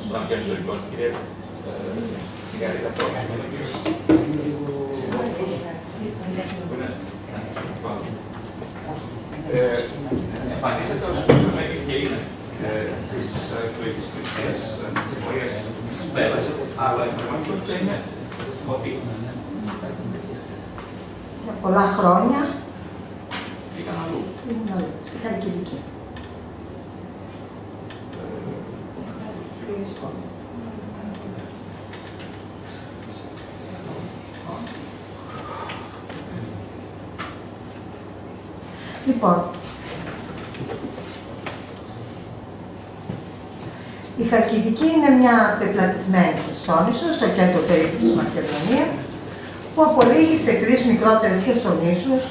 στον αρχαίο ιστορικό, κύριε Τσιγαρίδα, εμφανίζεται ως προσωπική και είναι της εκλογικής πληξίας, της εφορίας της Μπέλας, αλλά η πραγματικότητα είναι ότι για πολλά χρόνια πήγαν αλλού. Στη Χαλκιδική. Λοιπόν, η Χαλκιδική είναι μια πεπλατισμένη χερσόνησο στο κέντρο περίπου της Μακεδονίας, που απολύγει σε 3 μικρότερες χερσονήσους,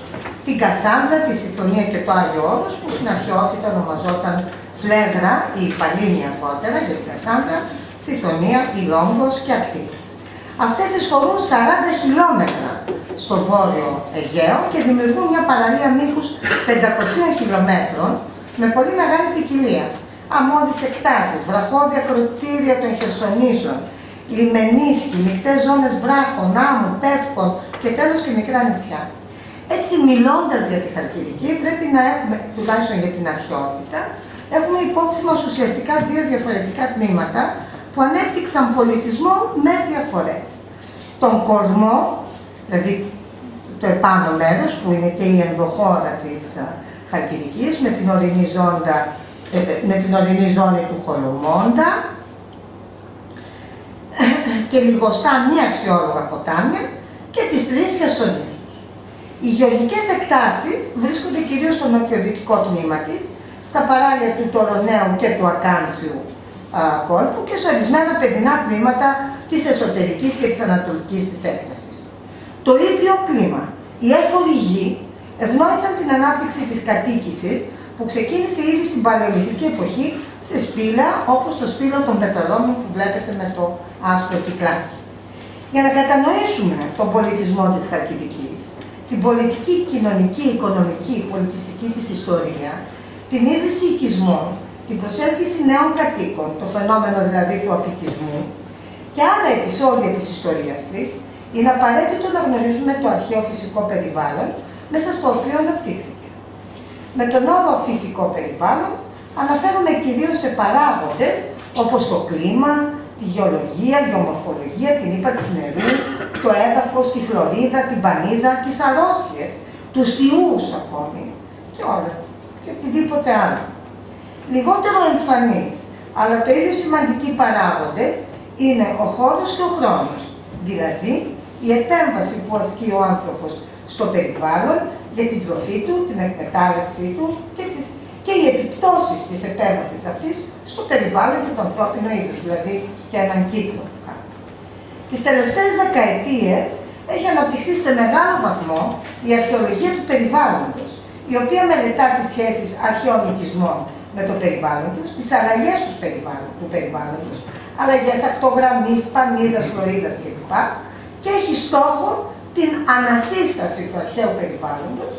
την Κασάνδρα, τη Συθωνία και το Άγιο Όρος, που στην αρχαιότητα ονομαζόταν Φλέγρα ή Παλίνη αργότερα για την Κασάνδρα, Συθωνία, η Λόγκος και αυτή. Αυτές εισχωρούν 40 χιλιόμετρα στο βόρειο Αιγαίο και δημιουργούν μια παραλία μήκους 500 χιλιόμετρων με πολύ μεγάλη ποικιλία. Αμμώδεις εκτάσεις, βραχώδια κροτήρια των χερσονήσων, λιμενίσκοι, μικτές ζώνες βράχων, άμμου, πεύκων και τέλος και μικρά νησιά. Έτσι, μιλώντας για τη Χαλκιδική, πρέπει να έχουμε, τουλάχιστον για την αρχαιότητα, έχουμε υπόψη μας ουσιαστικά 2 διαφορετικά τμήματα που ανέπτυξαν πολιτισμό με διαφορές. Τον κορμό, δηλαδή το επάνω μέρος, που είναι και η ενδοχώρα της Χαλκιδικής, με την ορεινή ζώνη του Χολομώντα και λιγοστά μη αξιόλογα ποτάμια και τις 3 χερσονήσους. Οι γεωργικές εκτάσεις βρίσκονται κυρίως στο νοτιοδυτικό τμήμα της, στα παράλια του Τωροναίου και του Ακάνθιου κόλπου και σε ορισμένα παιδινά τμήματα της εσωτερικής και της ανατολικής της έκτασης. Το ήπιο κλίμα, η έφορη γη ευνόησαν την ανάπτυξη της κατοίκησης που ξεκίνησε ήδη στην παλαιολιθική εποχή σε σπήλαια όπως το σπήλαιο των πεταλώνων που βλέπετε με το άσπρο κυκλάκι. Για να κατανοήσουμε τον πολιτισμό της Χαλκιδικής, την πολιτική, κοινωνική, οικονομική, πολιτιστική της ιστορία, την ίδρυση οικισμών, την προσέλκυση νέων κατοίκων, το φαινόμενο δηλαδή του απικισμού και άλλα επεισόδια της ιστορίας της, είναι απαραίτητο να γνωρίζουμε το αρχαίο φυσικό περιβάλλον μέσα στο οποίο αναπτύχθηκε. Με τον όρο φυσικό περιβάλλον αναφέρομαι κυρίως σε παράγοντες όπως το κλίμα, τη γεωλογία, γεωμορφολογία, την ύπαρξη νερού, το έδαφος, τη χλωρίδα, την πανίδα, τις αρρώστιες, τους ιούς ακόμη και όλα και οτιδήποτε άλλο. Λιγότερο εμφανείς, αλλά το ίδιο σημαντικοί παράγοντες είναι ο χώρος και ο χρόνος, δηλαδή η επέμβαση που ασκεί ο άνθρωπος στο περιβάλλον για την τροφή του, την εκμετάλλευσή του και οι επιπτώσεις της επέμβασης αυτής στο περιβάλλον και το ανθρώπινο είδος, δηλαδή και έναν κύκλο. Τις τελευταίες δεκαετίες έχει αναπτυχθεί σε μεγάλο βαθμό η αρχαιολογία του περιβάλλοντος, η οποία μελετά τις σχέσεις αρχαίων οικισμών με το περιβάλλον τους, τις αλλαγές του περιβάλλοντος, αλλαγές ακτογραμμής, πανίδας, χλωρίδας κλπ. Και έχει στόχο την ανασύσταση του αρχαίου περιβάλλοντος,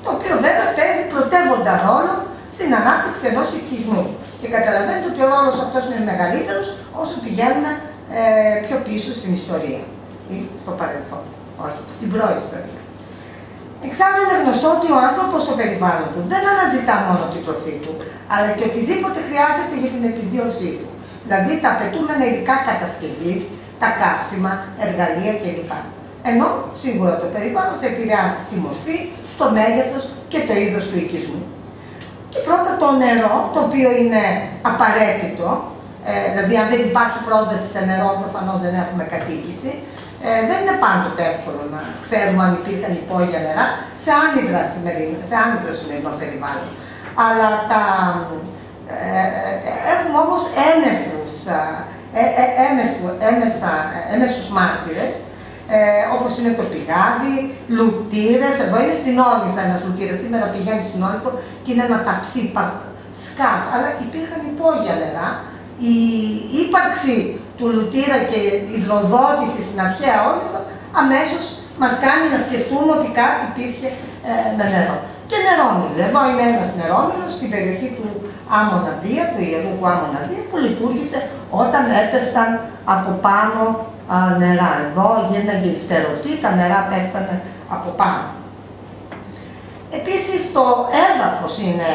το οποίο βέβαια παίζει πρωτεύοντα ρόλο στην ανάπτυξη ενός οικισμού. Και καταλαβαίνετε ότι ο ρόλος αυτός είναι μεγαλύτερος όσο πηγαίνουμε πιο πίσω στην ιστορία ή στο παρελθόν, όχι, στην προϊστορία. Εξάλλου είναι γνωστό ότι ο άνθρωπος στο περιβάλλον του δεν αναζητά μόνο την τροφή του, αλλά και οτιδήποτε χρειάζεται για την επιβίωσή του. Δηλαδή τα απαιτούμενα υλικά κατασκευής, τα καύσιμα, εργαλεία κλπ. Ενώ σίγουρα το περιβάλλον θα επηρεάσει τη μορφή, το μέγεθος και το είδος του οικισμού. Και πρώτα το νερό, το οποίο είναι απαραίτητο, δηλαδή αν δεν υπάρχει πρόσβαση σε νερό, προφανώς δεν έχουμε κατοίκηση. Δεν είναι πάντοτε εύκολο να ξέρουμε αν υπήρχαν υπόγεια νερά σε άνυδρο σημερινό περιβάλλον. Αλλά έχουμε όμως έμεσους μάρτυρες, όπως είναι το πηγάδι, λουτήρες. Εδώ είναι στην Όλυθα ένας λουτήρας. Σήμερα πηγαίνει στην Όλυθο και είναι ένα ταψί σκάς, αλλά υπήρχαν υπόγεια νερά. Η ύπαρξη του λουτήρα και η υδροδότηση στην αρχαία Όλυθο αμέσως μας κάνει να σκεφτούμε ότι κάτι υπήρχε με νερό. Και και νερόμυλοι. Εδώ είναι ένας νερόμυλος στην περιοχή του Άμμονα Δία, του ιερού του Άμμονα Δία, που λειτουργήσε όταν έπεφταν από πάνω νερά. Εδώ γίνανε γυφτερωτή, τα νερά πέφτανε από πάνω. Επίσης, το έδαφος είναι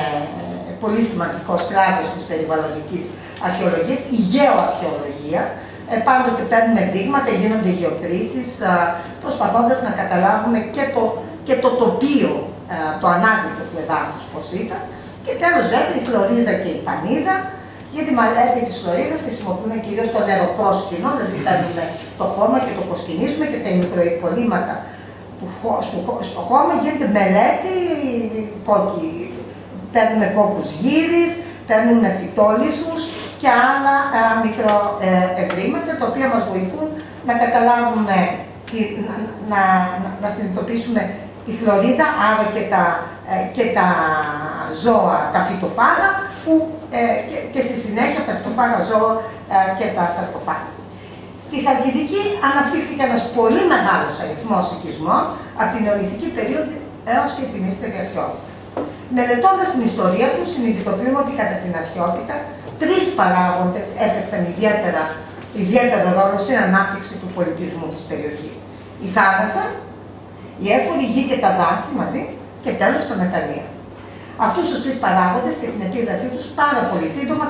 πολύ σημαντικός κλάδος της περιβαλλοντικής αρχαιολογίας, η γεωαρχαιολογία. Πάντοτε παίρνουμε δείγματα, γίνονται γεωτρήσεις, προσπαθώντας να καταλάβουμε και το τοπίο, το ανάγλυφο του εδάφους πώς ήταν. Και τέλος βέβαια η χλωρίδα και η πανίδα. Για τη μελέτη της χλωρίδας χρησιμοποιούμε κυρίως το νεροκόσκινο, δηλαδή παίρνουμε το χώμα και το κοσκινίζουμε και τα μικροϋπολύματα στο χώμα, γίνεται μελέτη, παίρνουμε κόκκους γύρις, παίρνουμε φυτόλιθους και άλλα μικροευρήματα, τα οποία μας βοηθούν να καταλάβουμε, να συνειδητοποιήσουμε τη χλωρίδα, άρα και τα ζώα, τα φυτοφάγα, και στη συνέχεια τα φυτοφάγα ζώα και τα σαρκοφάγα. Στη Χαλκιδική αναπτύχθηκε ένας πολύ μεγάλος αριθμός οικισμών από την νεολιθική περίοδο έως και την ύστερη αρχαιότητα. Μελετώντας την ιστορία του, συνειδητοποιούμε ότι κατά την αρχαιότητα τρεις παράγοντες έπαιξαν ιδιαίτερο ρόλο στην ανάπτυξη του πολιτισμού της περιοχής. Η θάλασσα, η έφορη γη και τα δάση μαζί και τέλος τα μεταλλεία. Αυτούς τους τρεις παράγοντες και την επίδρασή τους πάρα πολύ σύντομα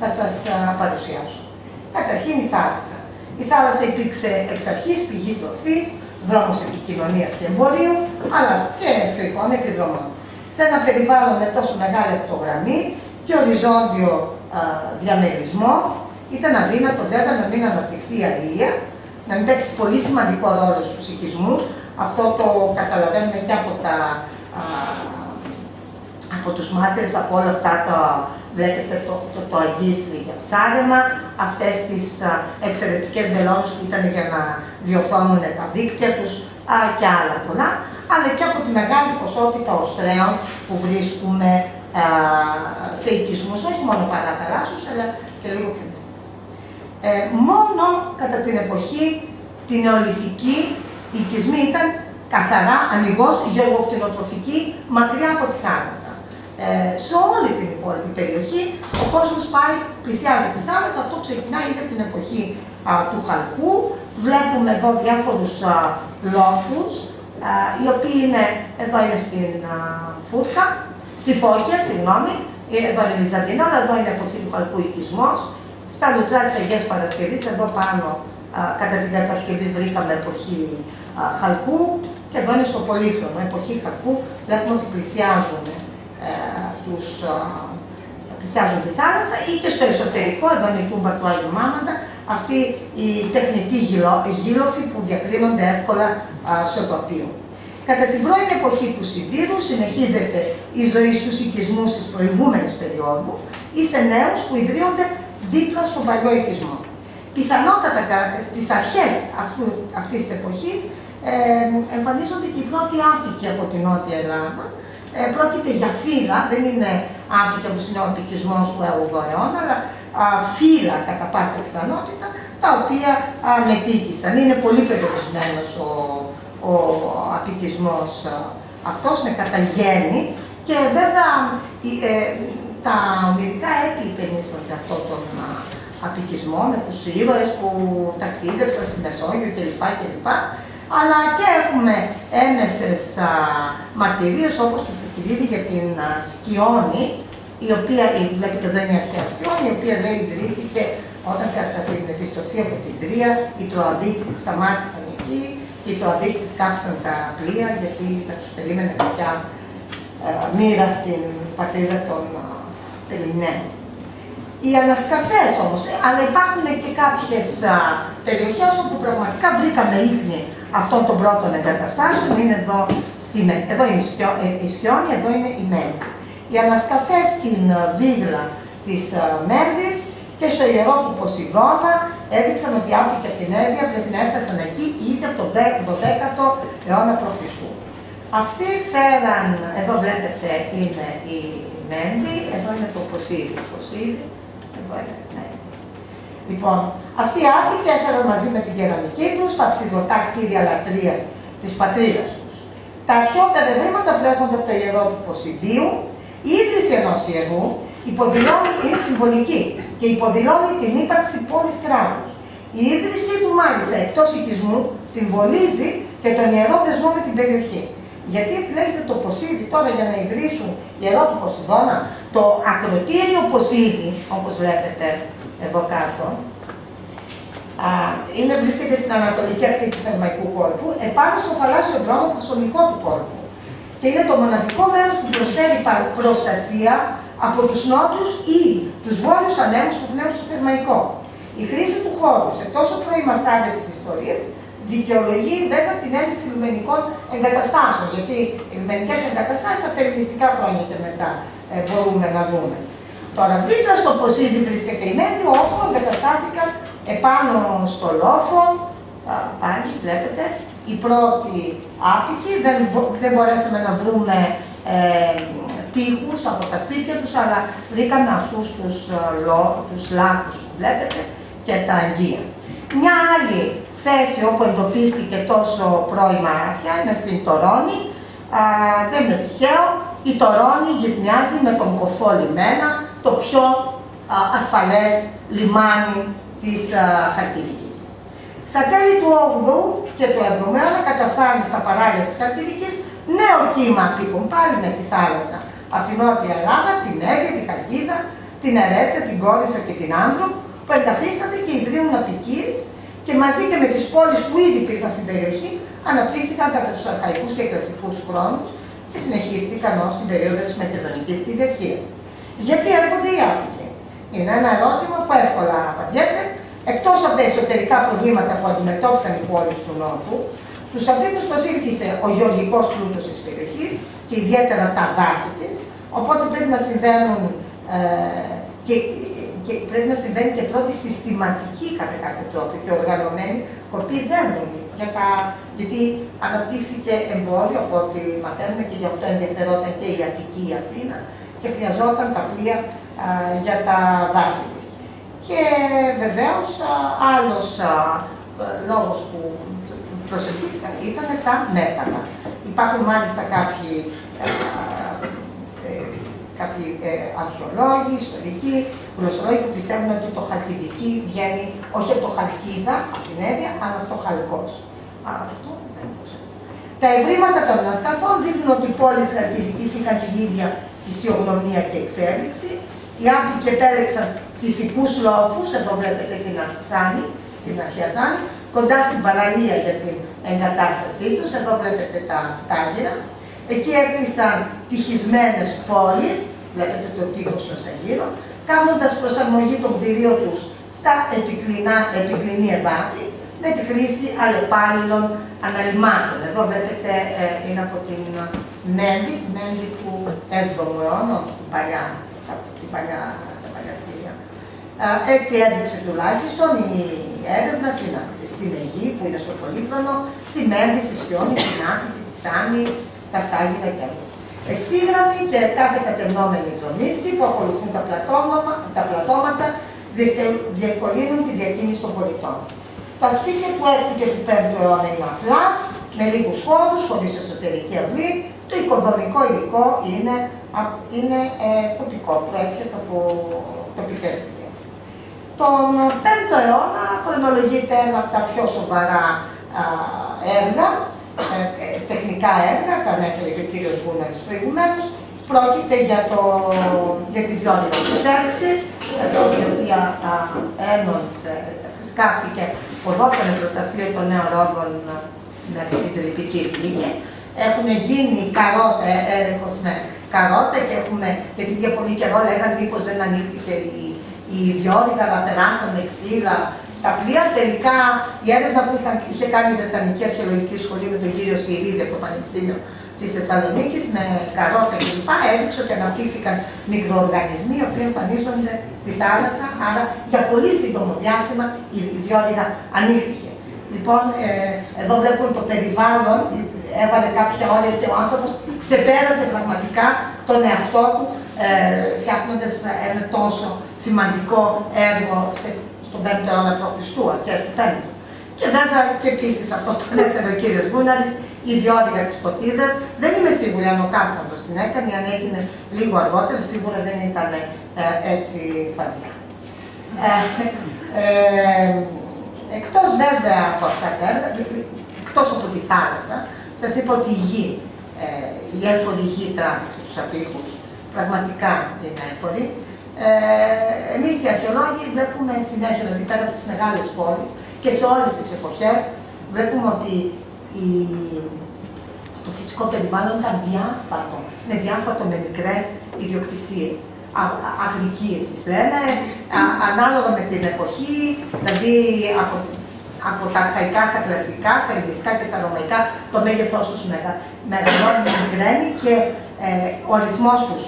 θα σας παρουσιάσω. Καταρχήν η θάλασσα. Η θάλασσα υπήρξε εξ αρχής πηγή τροφής, δρόμος επικοινωνίας και εμπορίου, αλλά και εχθρικών επιδρομών. Σε ένα περιβάλλον με τόσο μεγάλη ακτογραμμή και οριζόντιο διαμερισμό, ήταν αδύνατο βέβαια να μην αναπτυχθεί η αλληλεία, να μην παίξει πολύ σημαντικό ρόλο στους οικισμούς. Αυτό το καταλαβαίνουμε και από τους μάρτυρες, από όλα αυτά βλέπετε το αγκίστρι για ψάρεμα, αυτές τις εξαιρετικές βελόνες που ήταν για να διορθώνουν τα δίκτυα τους και άλλα πολλά, αλλά και από τη μεγάλη ποσότητα οστρέων που βρίσκουμε σε οικισμούς, όχι μόνο παραθαλάσσους, αλλά και λίγο πιο μέσα. Μόνο κατά την εποχή την νεολιθική, οι οικισμοί ήταν καθαρά, ανοιγώς, γεωργοκτηνοτροφικοί, μακριά από τη θάλασσα. Σε όλη την υπόλοιπη περιοχή, ο κόσμος πλησιάζει τη θάλασσα. Αυτό ξεκινάει ήδη από την εποχή του Χαλκού. Βλέπουμε εδώ διάφορους λόφους, οι οποίοι είναι, εδώ είναι στην Φούρκα, στη Φώκια, συγγνώμη, εδώ είναι Βυζαντινό, αλλά εδώ είναι εποχή του Χαλκού οικισμός. Στα λουτρά της Αγίας Παρασκευής, εδώ πάνω, κατά την κατασκευή βρήκαμε εποχή Χαλκού, και εδώ είναι στο Πολύχρονο, εποχή Χαλκού, βλέπουμε ότι πλησιάζουν τη θάλασσα, ή και στο εσωτερικό, εδώ είναι η τούμπα του Άγιου Μάμαντα, αυτοί οι τεχνητοί γύλοφοι που διακρίνονται εύκολα στο τοπίο. Κατά την πρώην εποχή του Σιδήρου συνεχίζεται η ζωή στους οικισμούς της προηγούμενης περίοδου ή σε νέους που ιδρύονται δίπλα στον παλιό οικισμό. Πιθανότατα στις αρχές αυτής της εποχής εμφανίζονται και οι πρώτοι άτοικοι από την Νότια Ελλάδα. Πρόκειται για φύλλα, δεν είναι άτοικοι όπως είναι ο απικισμός του 8ου αιώνα, αλλά φύλλα κατά πάσα πιθανότητα, τα οποία μετήκησαν. Είναι πολύ περιορισμένος ο απικισμός αυτός, είναι κατά γέννη, και βέβαια τα ομιλικά έτη υπενήσονται αυτόν τον απικισμό με τους ήρωες που ταξίδεψαν στη Μεσόγειο κλπ. Αλλά και έχουμε έμεσες μαρτυρίες όπως του Θουκυδίδη για την Σκιώνη, η οποία, βλέπετε εδώ είναι η αρχαία Σκιώνη, η οποία λέει ιδρύθηκε όταν πέρασαν την επιστροφή από την Τρία, οι Τροαδίτες σταμάτησαν εκεί και οι Τροαδίτες κάψαν τα πλοία γιατί θα τους περίμενε κάποια μοίρα στην πατρίδα των Πελιναίων. Οι ανασκαφές όμως, αλλά υπάρχουν και κάποιες περιοχές όπου πραγματικά βρήκαμε ίχνη αυτών των πρώτων εγκαταστάσεων. Είναι εδώ είναι η Σκιώνη, εδώ είναι η Μέρδη. Οι ανασκαφές στην βίγλα της Μέρδης και στο ιερό του Ποσειδώνα έδειξαν ότι άτοικοι από την Εύβοια πρέπει να έφτασαν εκεί ήδη από το 12ο αιώνα π.Χ. Αυτοί φέραν, εδώ βλέπετε είναι η Μέρδη, εδώ είναι το Ποσίδη, εδώ είναι η Μέρδη. Λοιπόν, αυτοί οι άτοικοι έφεραν μαζί με την κεραμική τους τα ψηδωτά κτίρια λατρείας της πατρίδας τους. Τα αρχαιότερα ευρήματα προέρχονται από το ιερό του Ποσειδίου. Η ίδρυση ενός ιερού είναι συμβολική και υποδηλώνει την ύπαρξη πόλης κράτους. Η ίδρυση του μάλιστα εκτός οικισμού συμβολίζει και τον ιερό δεσμό με την περιοχή. Γιατί επιλέγεται το Ποσίδι τώρα για να ιδρύσουν ιερό του Ποσειδώνα? Το ακροτήριο Ποσίδι, όπως βλέπετε εδώ κάτω, βρίσκεται στην ανατολική ακτή του Θερμαϊκού κόλπου, επάνω στο θαλάσσιο δρόμο προσωπικό του κόλπου. Και είναι το μοναδικό μέρος που προσφέρει προστασία από τους νότους ή τους βόρειους ανέμους που πνέουν στο Θερμαϊκό. Η χρήση του χώρου σε τόσο πρώιμα στάδια της ιστορίας δικαιολογεί βέβαια την έλλειψη λιμενικών εγκαταστάσεων, γιατί οι λιμενικές εγκαταστάσεις από τα ελληνιστικά χρόνια και μετά μπορούμε να δούμε. Τώρα, δίπλα στο Ποσίδι βρίσκεται η Μέδη, όπου εγκαταστάθηκαν επάνω στο λόφο, πάλι βλέπετε, οι πρώτοι άπικοι. Δεν μπορέσαμε να βρούμε τείχους από τα σπίτια τους, αλλά βρήκαμε αυτούς τους λάκους που βλέπετε και τα αγγεία. Μια άλλη θέση όπου εντοπίστηκε τόσο πρώιμα άρθια είναι στην Τωρώνη. Δεν είναι τυχαίο, η Τωρώνη γυρνιάζει με τον Κοφό λιμένα, το πιο ασφαλές λιμάνι της Χαλκιδικής. Στα τέλη του 8ου και του 7ου αιώνα καταφθάνει στα παράλια της Χαλκιδικής νέο κύμα απίκων, πάλι με τη θάλασσα, από την Νότια Ελλάδα, την Αίγυπτο, τη Χαλκίδα, την Ερέτεια, την Κόρυθο και την Άνδρο, που εγκαθίστανται και ιδρύουν απικίες και μαζί και με τις πόλεις που ήδη υπήρχαν στην περιοχή αναπτύχθηκαν κατά τους αρχαϊκούς και κλασικούς χρόνους και συνεχίστηκαν ως την περίοδο της Μακεδονικής κυριαρχίας. Γιατί έρχονται οι άπικοι? Είναι ένα ερώτημα που εύκολα απαντιέται. Εκτός από τα εσωτερικά προβλήματα που αντιμετώπισαν οι πόλεις του Νότου, τους απίκους προσήλκησε ο γεωργικός πλούτος της περιοχής και ιδιαίτερα τα δάση της, οπότε πρέπει να συμβαίνουν και πρέπει να συμβαίνει και πρώτη συστηματική κατά κάποιο τρόπο και οργανωμένη κοπή δέντρων. Γιατί αναπτύχθηκε εμπόριο, από ό,τι μαθαίνουμε, και γι' αυτό ενδιαφερόταν και η Αττική η Αθήνα και χρειαζόταν τα πλοία για τα δάση της. Και βεβαίως άλλος λόγος που προσελκύθηκαν ήταν τα μέταλλα. Υπάρχουν μάλιστα κάποιοι αρχαιολόγοι, ιστορικοί, γλωσσολόγοι που πιστεύουν ότι το Χαλκιδική βγαίνει όχι από το Χαλκίδα, από την έννοια, αλλά από το Χαλκός. Αυτό δεν προσέχει. Τα ευρήματα των ανασκαφών δείχνουν ότι οι πόλεις της Χαλκιδικής είχαν την ίδια φυσιογνωμία και εξέλιξη. Οι άπικοι επέλεξαν φυσικούς λόφους, εδώ βλέπετε την αρχαία Ζάνη, κοντά στην παραλία για την εγκατάστασή τους, εδώ βλέπετε τα στάγυρα. Εκεί έκτισαν τυχισμένες πόλεις, βλέπετε το τείχος προς τα γύρω, κάνοντας προσαρμογή των κτηρίων τους στα επικλινή εδάφη, με τη χρήση αλλεπάλληλων αναλυμάτων. Εδώ βλέπετε είναι από την Μένδη του 7ου αιώνα, όχι την παλιά κτίρια. Έτσι έδειξε τουλάχιστον η έρευνα στην Αιγή, που είναι στο Πολύχρονο, στη Μένδη, στη Σιώνη, την Άφη, τη Σάνη, τα στάγυρα και άλλα. Ευθύγραμμοι και κάθε κατευνόμενοι δρομίστοι που ακολουθούν τα πλατώματα διευκολύνουν τη διακίνηση των πολιτών. Τα σπίτια του 6ου και του 5ου αιώνα είναι απλά, με λίγους χώρους, χωρίς εσωτερική αυλή. Το οικοδομικό υλικό είναι τοπικό, προέρχεται από τοπικές πηγές. Τον 5ο αιώνα χρονολογείται ένα από τα πιο σοβαρά έργα, τεχνικά έργα, τα ανέφερε και ο κύριος Γκούναρης προηγουμένως. Πρόκειται για τη Διόνυρα του Σέρξη, η οποία ένωσε, σκάφτηκε ποδόφερε πρωταθλείο των Νέων Ρόδων με την Τελειπική Ειρηνική. Έχουν γίνει έλεγχος με καρότα γιατί για πολύ καιρό λέγανε μήπως δεν ανοίχθηκε η Διόνυρα, αλλά περάσαμε ξύλα. Τα πλοία τελικά, η έρευνα που είχε κάνει η Βρετανική Αρχαιολογική Σχολή με τον κύριο Σιρίδη από το Πανεπιστήμιο της Θεσσαλονίκης, με καρότα κλπ. Έδειξε ότι αναπτύχθηκαν μικροοργανισμοί οι οποίοι εμφανίζονται στη θάλασσα, άρα για πολύ σύντομο διάστημα η Διόνυρα ανοίχθηκε. Λοιπόν, εδώ βλέπουμε το περιβάλλον, έβαλε κάποια όρια ότι ο άνθρωπος ξεπέρασε πραγματικά τον εαυτό του, φτιάχνοντας ένα τόσο σημαντικό έργο στον 5ο αιώνα π.Χ., αρχές του 5ου. Και βέβαια και επίσης αυτό το ανέφερε ο κύριος Γκούναρης, η διόδια της ποτίδας. Δεν είμαι σίγουρη αν ο Κάσανδρος την έκανε, αν έγινε λίγο αργότερα, σίγουρα δεν ήταν έτσι φαδιά. Εκτός βέβαια από αυτά τα έργα, εκτός από τη θάλασσα, σας είπα ότι η γη, η έφορη γη τράβηξε τους Αγγλίκους, πραγματικά είναι έφορη. Εμείς οι αρχαιολόγοι βλέπουμε συνέχεια, δηλαδή πέρα από τις μεγάλες πόλεις και σε όλες τις εποχές, βλέπουμε ότι το φυσικό περιβάλλον ήταν διάσπαρτο. Είναι διάσπαρτο με μικρές ιδιοκτησίες. Αγρικίες τις λέμε, ανάλογα με την εποχή, δηλαδή από τα αρχαϊκά στα κλασικά, στα ελληνικά και στα ρωμαϊκά, το μέγεθός τους μεγαλώνει, μικραίνει και ο αριθμός τους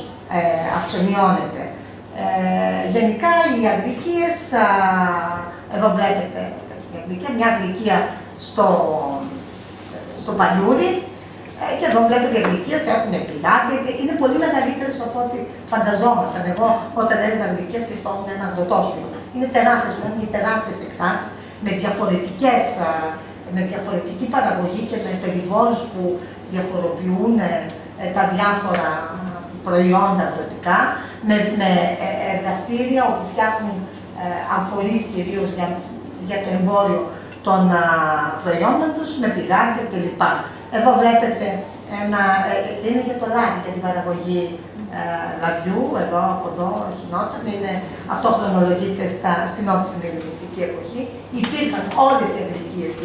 αυξομειώνεται. Γενικά οι αγρικίες, εδώ βλέπετε μια αγρικία στο Παλιούρι, και εδώ βλέπετε οι αγρικίες έχουν πηγάδια, είναι πολύ μεγαλύτερες από ό,τι φανταζόμασταν. Εγώ όταν έλεγα αγρικίες σκεφτόμουν ένα αγροτόσπιτο. Είναι τεράστιες, είναι τεράστιες εκτάσεις με διαφορετική παραγωγή και με περιβόλους που διαφοροποιούν τα διάφορα προϊόντα αγροτικά, με εργαστήρια όπου φτιάχνουν αμφορείς κυρίως για το εμπόριο των προϊόντων τους, με πηγάδια κλπ. Εδώ βλέπετε είναι για το λάδι, για την παραγωγή λαδιού, εδώ από εδώ χινόταν, αυτό χρονολογείται στην όποια συνδεδευτική εποχή. Υπήρχαν, όλες οι αγρικίες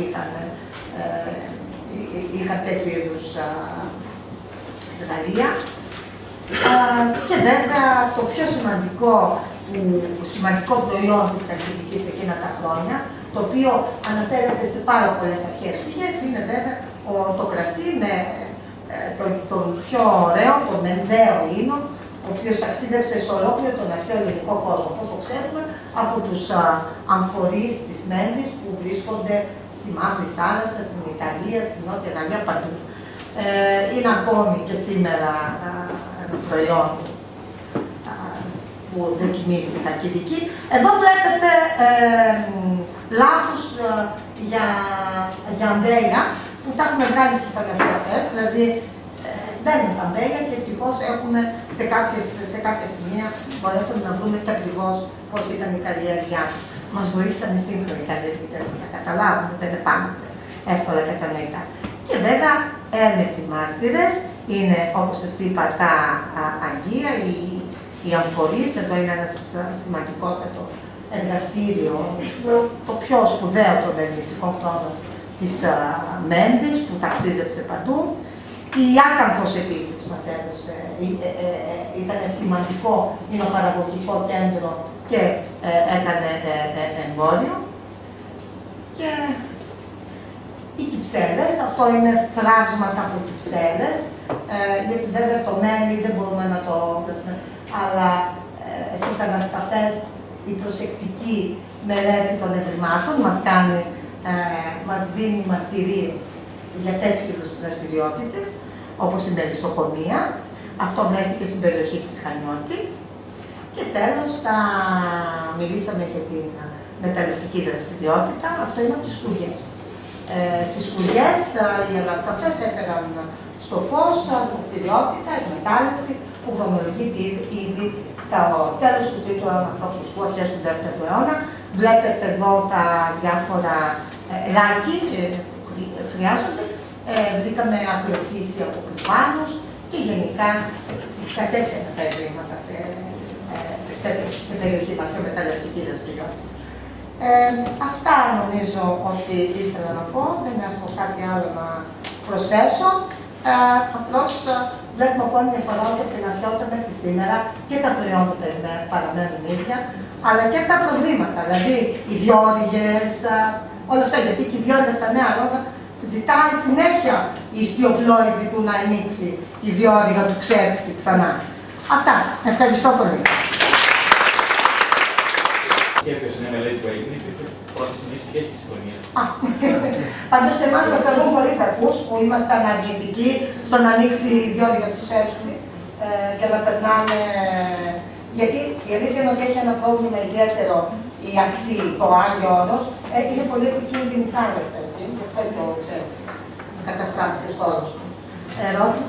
είχαν τέτοιου είδους εργαλεία. Και βέβαια το πιο σημαντικό προϊόν της Χαλκιδικής εκείνα τα χρόνια, το οποίο αναφέρεται σε πάρα πολλές αρχαίες πηγές, είναι βέβαια το κρασί με τον πιο ωραίο, τον Μενδαίο ίνο, ο οποίος ταξίδεψε σε ολόκληρο τον αρχαίο ελληνικό κόσμο, όπως το ξέρουμε, από τους αμφορείς της Μέντης που βρίσκονται στη Μαύρη Θάλασσα, στην Ιταλία, στην Νότια Γαλλία, παντού. Είναι ακόμη και σήμερα ένα προϊόν που δοκιμίζει τη Χαλκιδική. Εδώ βλέπετε λάκους για αμπέλια που τα έχουμε βγάλει στις ανασκαφές, δηλαδή δεν είναι τα αμπέλια και ευτυχώς έχουμε σε κάποια σημεία μπορέσαμε να βρούμε και ακριβώς πώς ήταν η καλλιέργειά τους. Μας βοήθησαν οι σύγχρονοι καλλιεργητές να τα καταλάβουμε, δεν είναι πάντοτε εύκολα κατανοητά. Και βέβαια έμεση μάρτυρες είναι, όπως σας είπα, τα αγγεία, οι αμφορείς. Εδώ είναι ένα σημαντικότατο εργαστήριο, το πιο σπουδαίο των ελληνιστικών χρόνων της Μέντης, που ταξίδεψε παντού. Η Άκαμφος επίσης μας έδωσε, ήταν σημαντικό, είναι ο παραγωγικό κέντρο και έκανε εμπόριο. Και οι Κυψέλες, αυτό είναι φράγματα από Κυψέλες, γιατί βέβαια το μέλι δεν μπορούμε να το... αλλά στις ανασκαφές η προσεκτική μελέτη των ευρημάτων μας δίνει μαρτυρίες για τέτοιου είδους δραστηριότητες, όπως η μελισσοκομεία. Αυτό βρέθηκε στην περιοχή της Χανιώτης. Και τέλος, μιλήσαμε για την μεταλλευτική δραστηριότητα. Αυτό είναι από τις σκουριές. Στις σκουριές οι ανασκαφές έφεραν στο φως δραστηριότητα, εκμετάλλευση που χρονολογείται ήδη στο τέλος του 3ου αιώνα π.Χ., αρχές του 2ου αιώνα. Βλέπετε εδώ τα διάφορα λάκη που χρειάζονται. Βρήκαμε ακροφύση από κρυβάνους και γενικά φυσικά τέτοια τα ευρήματα σε περιοχή μας και μεταλλευτική δραστηριότητα. Αυτά νομίζω ότι ήθελα να πω, δεν έχω κάτι άλλο να προσθέσω. Απλώς βλέπουμε ακόμη μια φορά ότι την αρχαιότητα μέχρι σήμερα και τα προϊόντα παραμένουν ίδια, αλλά και τα προβλήματα, δηλαδή οι διόρυγες, όλα αυτά, γιατί και οι διόρυγες στα νέα λόγια ζητάνε συνέχεια, οι ιστιοπλόοι ζητούν να ανοίξει η διόρυγα του Ξέρξη ξανά. Αυτά. Ευχαριστώ πολύ. Σκέφτεσαι μια μελέτη που έγινε και πρώτη συνέχιση και στη συμφωνία. Πάντως εμάς μας θεωρούν πολύ κακούς που ήμασταν αρνητικοί στο να ανοίξει η διόρυγα του Ξέρξη για να περνάμε. Γιατί η αλήθεια είναι ότι έχει ένα πρόβλημα ιδιαίτερο η ακτή, το Άγιο Όρος, είναι πολύ επικίνδυνη θάλασσα, γι' αυτό το Ξέρξη. καταστράφηκε στο όρος μου. Ερώτηση.